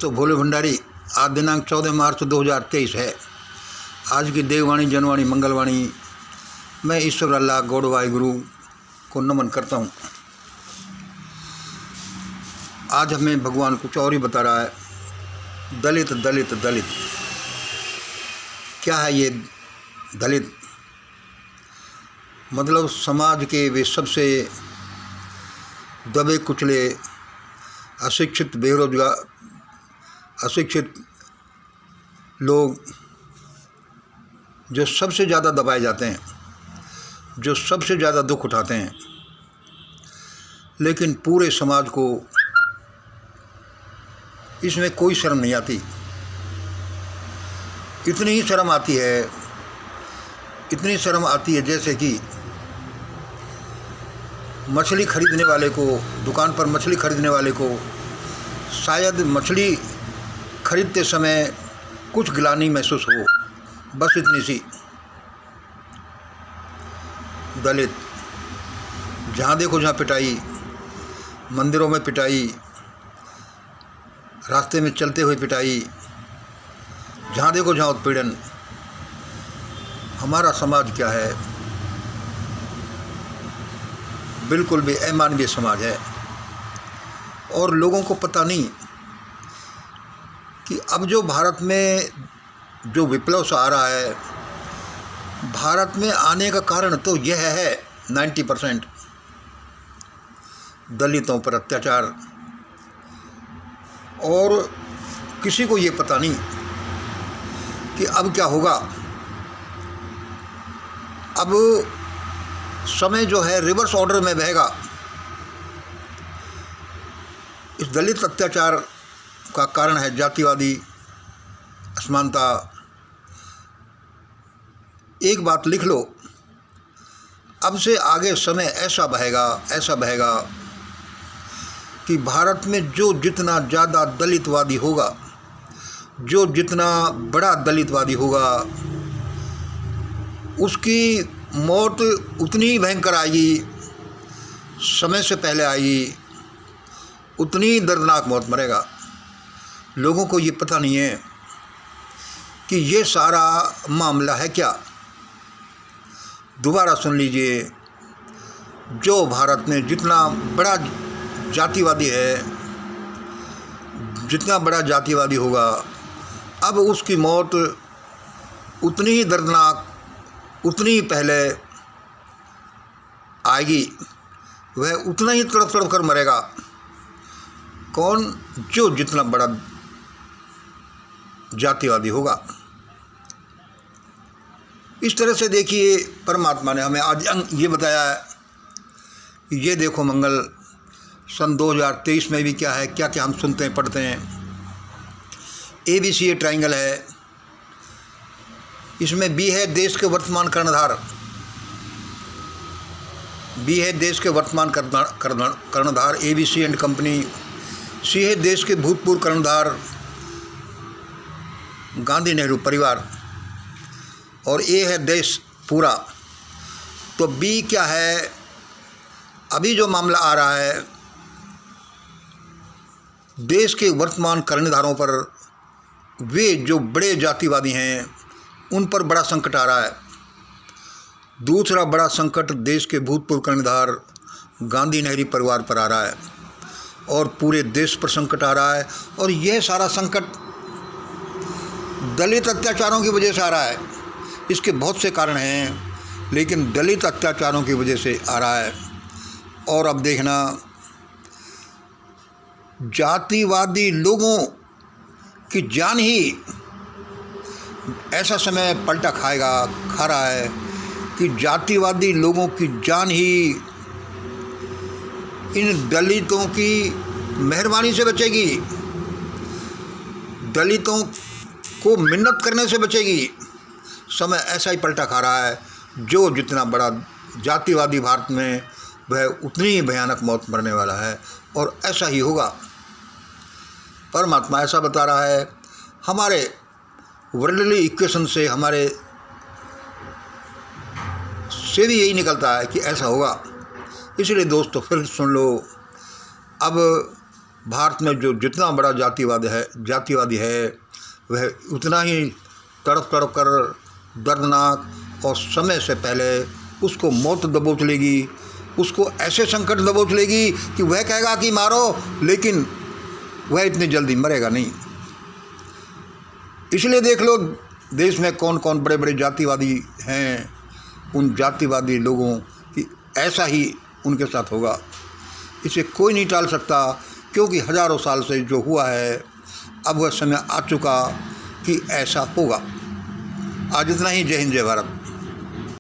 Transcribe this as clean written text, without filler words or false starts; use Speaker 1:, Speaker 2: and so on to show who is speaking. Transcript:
Speaker 1: दोस्तों, भोले भंडारी। आज दिनांक 14 मार्च 2023 है। आज की देववाणी, जनवाणी, मंगलवाणी मैं ईश्वर अल्लाह गौड़ वाहिगुरु को नमन करता हूँ। आज हमें भगवान कुछ और ही बता रहा है। दलित दलित दलित क्या है ये दलित? मतलब समाज के वे सबसे दबे कुचले, अशिक्षित, बेरोजगार, अशिक्षित लोग जो सबसे ज़्यादा दबाए जाते हैं, जो सबसे ज़्यादा दुख उठाते हैं, लेकिन पूरे समाज को इसमें कोई शर्म नहीं आती। इतनी ही शर्म आती है, इतनी शर्म आती है जैसे कि मछली खरीदने वाले को, दुकान पर मछली खरीदने वाले को शायद मछली खरीदते समय कुछ गिलानी महसूस हो, बस इतनी सी। दलित जहाँ देखो जहाँ पिटाई, मंदिरों में पिटाई, रास्ते में चलते हुए पिटाई, जहाँ देखो जहाँ उत्पीड़न। हमारा समाज क्या है? बिल्कुल भी अमानवीय समाज है। और लोगों को पता नहीं कि अब जो भारत में जो विप्लव सा आ रहा है, भारत में आने का कारण तो यह है 90% दलितों पर अत्याचार। और किसी को ये पता नहीं कि अब क्या होगा। अब समय जो है रिवर्स ऑर्डर में बहेगा। इस दलित अत्याचार का कारण है जातिवादी असमानता। एक बात लिख लो, अब से आगे समय ऐसा बहेगा कि भारत में जो जितना ज़्यादा दलितवादी होगा, जो जितना बड़ा दलितवादी होगा, उसकी मौत उतनी ही भयंकर आएगी, समय से पहले आएगी, उतनी दर्दनाक मौत मरेगा। लोगों को ये पता नहीं है कि ये सारा मामला है क्या। दोबारा सुन लीजिए, जो भारत में जितना बड़ा जातिवादी है, जितना बड़ा जातिवादी होगा, अब उसकी मौत उतनी ही दर्दनाक, उतनी ही पहले आएगी। वह उतना ही तड़प तड़प कर मरेगा। कौन? जो जितना बड़ा जातिवादी होगा। इस तरह से देखिए, परमात्मा ने हमें आज ये बताया है कि ये देखो मंगल, सन 2023 में भी क्या है, क्या क्या हम सुनते हैं, पढ़ते हैं। ABC ट्रायंगल है, इसमें B है देश के वर्तमान कर्णधार, B है देश के वर्तमान कर्णधार ABC एंड कंपनी, C है देश के भूतपूर्व कर्णधार गांधी नेहरू परिवार, और A है देश पूरा। तो B क्या है? अभी जो मामला आ रहा है, देश के वर्तमान कर्णधारों पर, वे जो बड़े जातिवादी हैं, उन पर बड़ा संकट आ रहा है। दूसरा बड़ा संकट देश के भूतपूर्व कर्णधार गांधी नेहरू परिवार पर आ रहा है, और पूरे देश पर संकट आ रहा है। और यह सारा संकट दलित अत्याचारों की वजह से आ रहा है। इसके बहुत से कारण हैं, लेकिन दलित अत्याचारों की वजह से आ रहा है। और अब देखना, जातिवादी लोगों की जान ही ऐसा समय पलटा खा रहा है कि जातिवादी लोगों की जान ही इन दलितों की मेहरबानी से बचेगी, दलितों को मिन्नत करने से बचेगी। समय ऐसा ही पलटा खा रहा है। जो जितना बड़ा जातिवादी भारत में, वह उतनी ही भयानक मौत मरने वाला है, और ऐसा ही होगा। परमात्मा ऐसा बता रहा है। हमारे वर्ल्डली इक्वेशन से, हमारे से भी यही निकलता है कि ऐसा होगा। इसलिए दोस्तों, फिर सुन लो, अब भारत में जो जितना बड़ा जातिवादी है वह उतना ही तड़प तड़प कर दर्दनाक और समय से पहले उसको मौत दबोच लेगी, उसको ऐसे संकट दबोच लेगी कि वह कहेगा कि मारो, लेकिन वह इतनी जल्दी मरेगा नहीं। इसलिए देख लो देश में कौन कौन बड़े बड़े जातिवादी हैं, उन जातिवादी लोगों की ऐसा ही उनके साथ होगा। इसे कोई नहीं टाल सकता, क्योंकि हज़ारों साल से जो हुआ है अब वह समय आ चुका कि ऐसा होगा। आज इतना ही। जय हिंद, जय भारत।